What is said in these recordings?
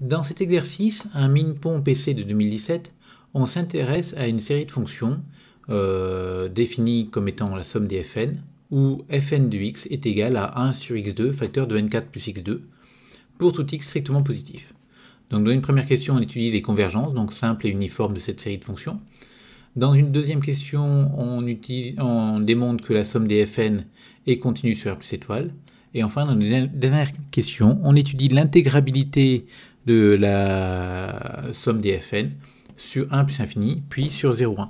Dans cet exercice, un Minpon PC de 2017, on s'intéresse à une série de fonctions définies comme étant la somme des fn, où fn de x est égal à 1 sur x2 facteur de n4 plus x2, pour tout x strictement positif. Donc dans une première question, on étudie les convergences, donc simples et uniformes de cette série de fonctions. Dans une deuxième question, on démontre que la somme des fn est continue sur R plus étoile. Et enfin, dans une dernière question, on étudie l'intégrabilité de la somme des fn sur 1 plus infini, puis sur 0,1.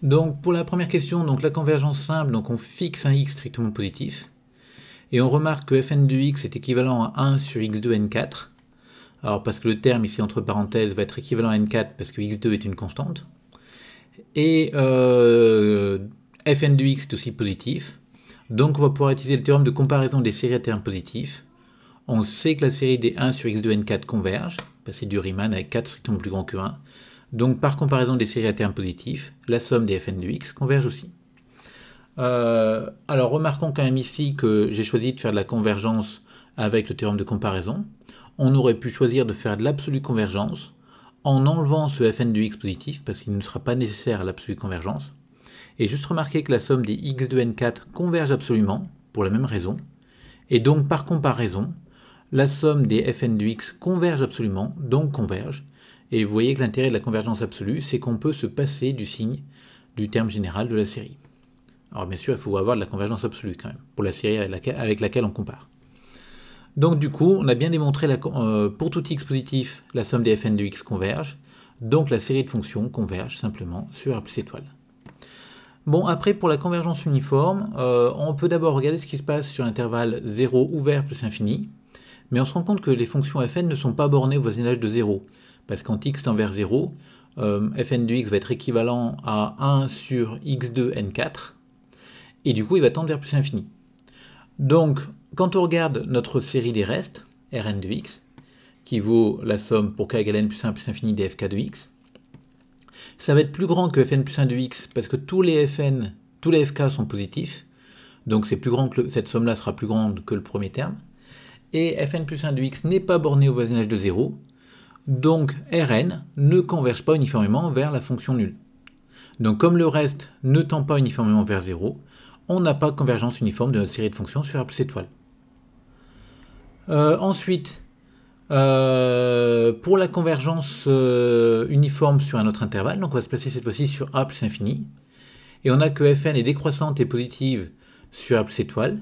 Donc pour la première question, donc la convergence simple, donc on fixe un x strictement positif, et on remarque que fn de x est équivalent à 1 sur x2 n4, alors parce que le terme ici entre parenthèses va être équivalent à n4 parce que x2 est une constante, et fn de x est aussi positif, donc on va pouvoir utiliser le théorème de comparaison des séries à termes positifs. On sait que la série des 1 sur x2 n4 converge, c'est du Riemann avec 4 strictement plus grand que 1. Donc par comparaison des séries à termes positifs, la somme des fn de x converge aussi. Alors remarquons quand même ici que j'ai choisi de faire de la convergence avec le théorème de comparaison. On aurait pu choisir de faire de l'absolue convergence en enlevant ce fn de x positif, parce qu'il ne sera pas nécessaire à l'absolue convergence. Et juste remarquer que la somme des x de n4 converge absolument, pour la même raison. Et donc par comparaison, la somme des fn de x converge absolument, donc converge. Et vous voyez que l'intérêt de la convergence absolue, c'est qu'on peut se passer du signe du terme général de la série. Alors bien sûr, il faut avoir de la convergence absolue quand même, pour la série avec laquelle on compare. Donc du coup, on a bien démontré, pour tout x positif, la somme des fn de x converge, donc la série de fonctions converge simplement sur R plus étoile. Bon, après, pour la convergence uniforme, on peut d'abord regarder ce qui se passe sur l'intervalle 0 ouvert plus infini, mais on se rend compte que les fonctions fn ne sont pas bornées au voisinage de 0, parce quand x tend vers 0, fn de x va être équivalent à 1 sur x2 n4, et du coup il va tendre vers plus infini. Donc, quand on regarde notre série des restes, Rn de x, qui vaut la somme pour k égale n plus 1 plus infini des fk de x, ça va être plus grand que fn plus 1 de x, parce que tous les fk sont positifs, donc c'est plus grand que cette somme-là sera plus grande que le premier terme, et fn plus 1 de x n'est pas borné au voisinage de 0, donc Rn ne converge pas uniformément vers la fonction nulle. Donc comme le reste ne tend pas uniformément vers 0, on n'a pas de convergence uniforme de notre série de fonctions sur R plus étoile. Ensuite, pour la convergence uniforme sur un autre intervalle, donc on va se placer cette fois-ci sur A plus infini, et on a que Fn est décroissante et positive sur R plus étoile,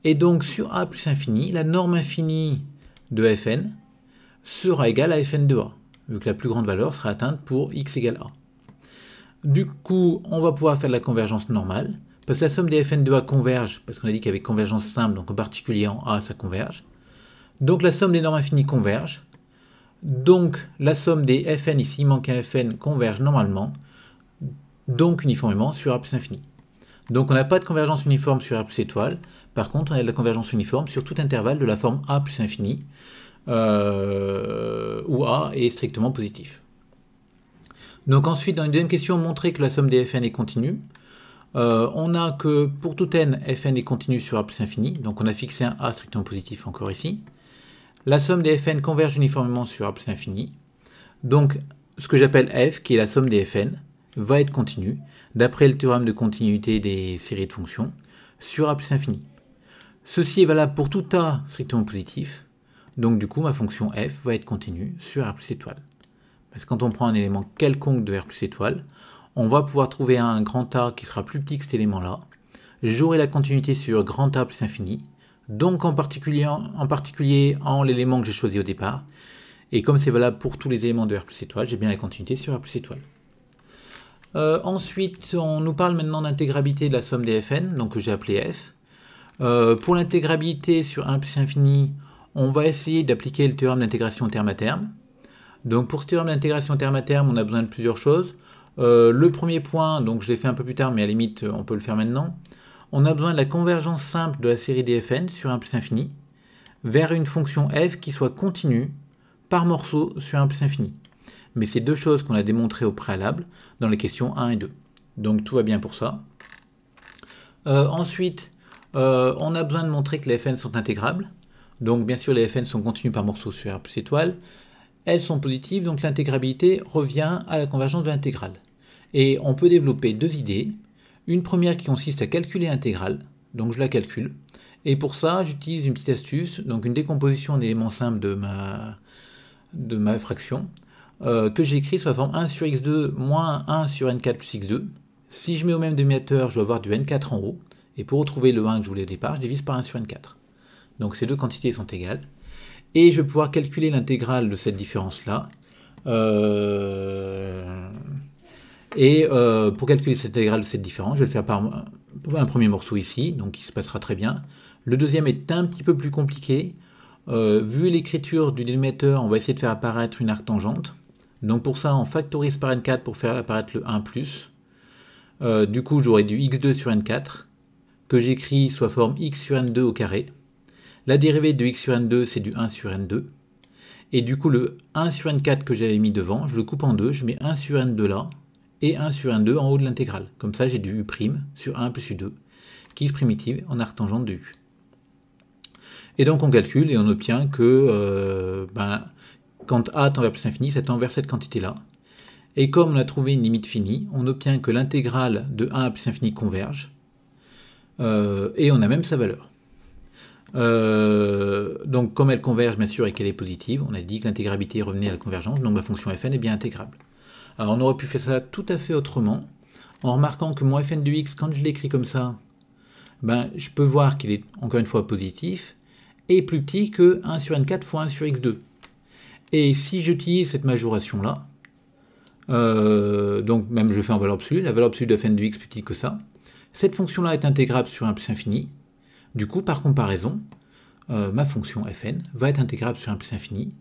et donc sur A plus infini, la norme infinie de Fn sera égale à Fn de A, vu que la plus grande valeur sera atteinte pour x égale A. Du coup, on va pouvoir faire de la convergence normale, parce que la somme des Fn de A converge, parce qu'on a dit qu'il y avait convergence simple, donc en particulier en A, ça converge. Donc la somme des normes infinies converge. Donc la somme des Fn ici, il manque un Fn, converge normalement, donc uniformément sur A plus infini. Donc on n'a pas de convergence uniforme sur R plus étoile, par contre on a de la convergence uniforme sur tout intervalle de la forme A plus infini, où A est strictement positif. Donc ensuite, dans une deuxième question, montrer que la somme des Fn est continue. On a que pour tout n, Fn est continue sur A plus infini, donc on a fixé un A strictement positif encore ici. La somme des Fn converge uniformément sur A plus infini. Donc ce que j'appelle F, qui est la somme des Fn, va être continue, d'après le théorème de continuité des séries de fonctions, sur A plus infini. Ceci est valable pour tout A strictement positif, donc du coup ma fonction f va être continue sur R plus étoile. Parce que quand on prend un élément quelconque de R plus étoile, on va pouvoir trouver un grand A qui sera plus petit que cet élément-là. J'aurai la continuité sur grand A plus infini, donc en particulier en l'élément que j'ai choisi au départ. Et comme c'est valable pour tous les éléments de R plus étoile, j'ai bien la continuité sur R plus étoile. Ensuite, on nous parle maintenant d'intégrabilité de la somme des Fn, donc que j'ai appelé f. Pour l'intégrabilité sur 1 plus infini, on va essayer d'appliquer le théorème d'intégration terme à terme. Donc pour ce théorème d'intégration terme à terme, on a besoin de plusieurs choses. Le premier point, donc je l'ai fait un peu plus tard, mais à la limite on peut le faire maintenant. On a besoin de la convergence simple de la série des Fn sur 1 plus infini vers une fonction f qui soit continue par morceau sur 1 plus infini. Mais c'est deux choses qu'on a démontrées au préalable dans les questions 1 et 2. Donc tout va bien pour ça. Ensuite, on a besoin de montrer que les Fn sont intégrables. Donc bien sûr les fn sont continues par morceaux sur R plus étoile, elles sont positives, donc l'intégrabilité revient à la convergence de l'intégrale. Et on peut développer deux idées. Une première qui consiste à calculer l'intégrale, donc je la calcule. Et pour ça, j'utilise une petite astuce, donc une décomposition en éléments simples de ma fraction, que j'écris sous la forme 1 sur x2 moins 1 sur n4 plus x2. Si je mets au même dénominateur, je dois avoir du n4 en haut. Et pour retrouver le 1 que je voulais au départ, je divise par 1 sur n4. Donc ces deux quantités sont égales. Et je vais pouvoir calculer l'intégrale de cette différence-là. Pour calculer cette intégrale de cette différence, je vais le faire par un premier morceau ici, donc il se passera très bien. Le deuxième est un petit peu plus compliqué. Vu l'écriture du dénominateur, on va essayer de faire apparaître une arctangente. Donc pour ça, on factorise par n4 pour faire apparaître le 1+. Du coup, j'aurai du x2 sur n4, que j'écris sous la forme x sur n2 au carré. La dérivée de x sur n2, c'est du 1 sur n2. Et du coup, le 1 sur n4 que j'avais mis devant, je le coupe en deux, je mets 1 sur n2 là, et 1 sur n2 en haut de l'intégrale. Comme ça, j'ai du u' sur 1 plus u2, qui est primitive en arctangente de u. Et donc on calcule et on obtient que quand a tend vers plus infini, ça tend vers cette quantité-là. Et comme on a trouvé une limite finie, on obtient que l'intégrale de 1 à plus infini converge, et on a même sa valeur. Donc comme elle converge bien sûr et qu'elle est positive, on a dit que l'intégrabilité revenait à la convergence, donc ma fonction fn est bien intégrable. Alors on aurait pu faire ça tout à fait autrement, en remarquant que mon fn de x, quand je l'écris comme ça, je peux voir qu'il est encore une fois positif, et plus petit que 1 sur n4 fois 1 sur x2. Et si j'utilise cette majoration-là, donc même je fais en valeur absolue, la valeur absolue de fn de x plus petit que ça, cette fonction-là est intégrable sur 1 plus infini. Du coup, par comparaison, ma fonction fn va être intégrable sur 1 plus infini.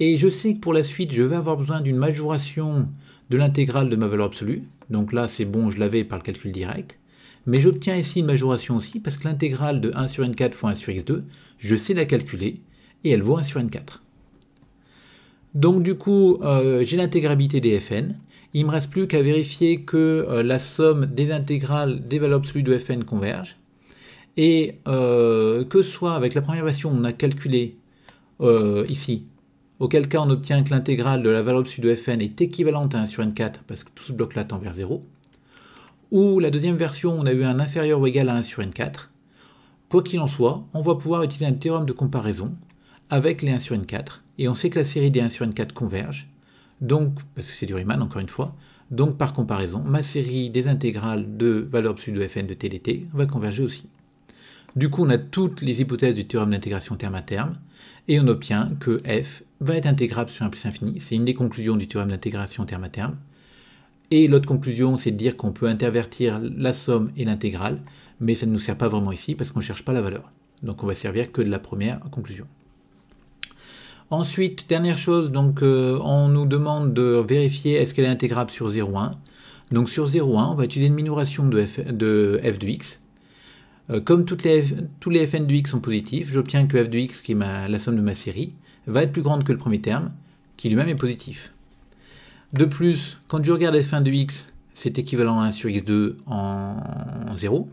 Et je sais que pour la suite, je vais avoir besoin d'une majoration de l'intégrale de ma valeur absolue. Donc là, c'est bon, je l'avais par le calcul direct. Mais j'obtiens ici une majoration aussi, parce que l'intégrale de 1 sur n4 fois 1 sur x2, je sais la calculer, et elle vaut 1 sur n4. Donc du coup, j'ai l'intégrabilité des fn. Il ne me reste plus qu'à vérifier que la somme des intégrales des valeurs absolues de fn converge. Et que soit avec la première version, on a calculé ici, auquel cas on obtient que l'intégrale de la valeur absolue de fn est équivalente à 1 sur n4, parce que tout ce bloc-là tend vers 0. Ou la deuxième version, on a eu un inférieur ou égal à 1 sur n4. Quoi qu'il en soit, on va pouvoir utiliser un théorème de comparaison avec les 1 sur n4, et on sait que la série des 1 sur n4 converge, donc, parce que c'est du Riemann encore une fois, donc par comparaison, ma série des intégrales de valeur absolue de fn de t dt va converger aussi. Du coup, on a toutes les hypothèses du théorème d'intégration terme à terme, et on obtient que f va être intégrable sur 1 plus infini. C'est une des conclusions du théorème d'intégration terme à terme. Et l'autre conclusion, c'est de dire qu'on peut intervertir la somme et l'intégrale, mais ça ne nous sert pas vraiment ici parce qu'on ne cherche pas la valeur. Donc on va servir que de la première conclusion. Ensuite, dernière chose, donc on nous demande de vérifier est-ce qu'elle est intégrable sur 0,1. Donc sur 0,1, on va utiliser une minoration de f de x. Comme tous les fn de x sont positifs, j'obtiens que f de x, qui est la somme de ma série, va être plus grande que le premier terme, qui lui-même est positif. De plus, quand je regarde f1 de x, c'est équivalent à 1 sur x2 en 0.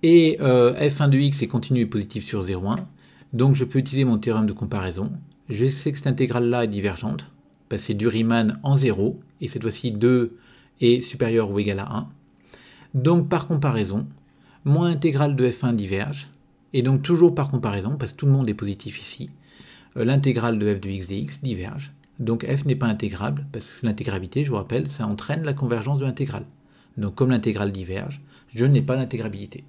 Et f1 de x est continu et positif sur 0,1. Donc je peux utiliser mon théorème de comparaison. Je sais que cette intégrale-là est divergente, parce que c'est du Riemann en 0, et cette fois-ci 2 est supérieur ou égal à 1. Donc par comparaison, mon intégrale de f1 diverge, et donc toujours par comparaison, parce que tout le monde est positif ici, l'intégrale de f de x dx diverge. Donc f n'est pas intégrable, parce que l'intégrabilité, je vous rappelle, ça entraîne la convergence de l'intégrale. Donc comme l'intégrale diverge, je n'ai pas l'intégrabilité.